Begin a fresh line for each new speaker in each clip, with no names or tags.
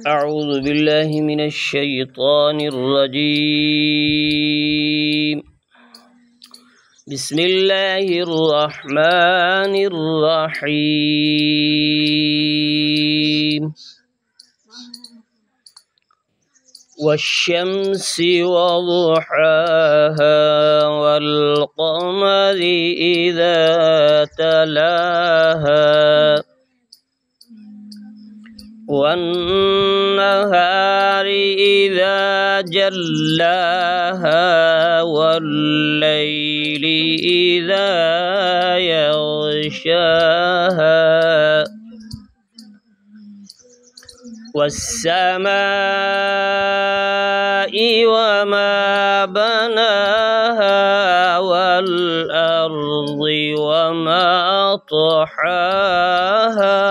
أعوذ بالله من الشيطان الرجيم. بسم الله الرحمن الرحيم. والشمس وضحاها والقمر إذا تلاها والنهار إذا جلاها والليل إذا يغشاها والسماء وما بناها والأرض وما طحاها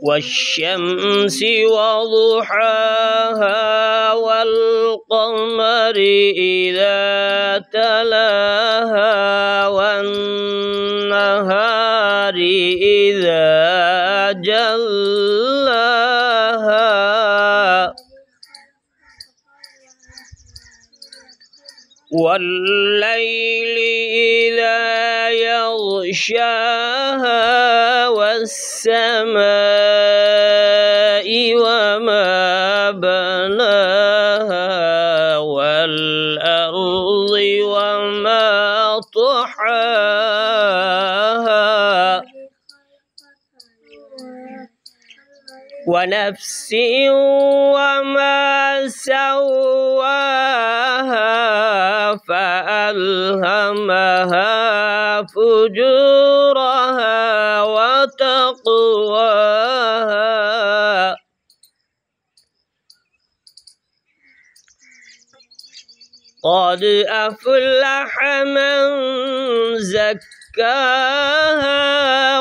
والشمس وضحاها والقمر إذا تلاها والنهار إذا جلاها والليل إذا يغشاها والسماء وما بناها والأرض وما طحاها ونفس وما سواها فألهمها فجورها وتقواها قد أفلح من زكاها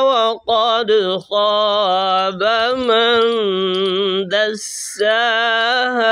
وقد خاب من دساها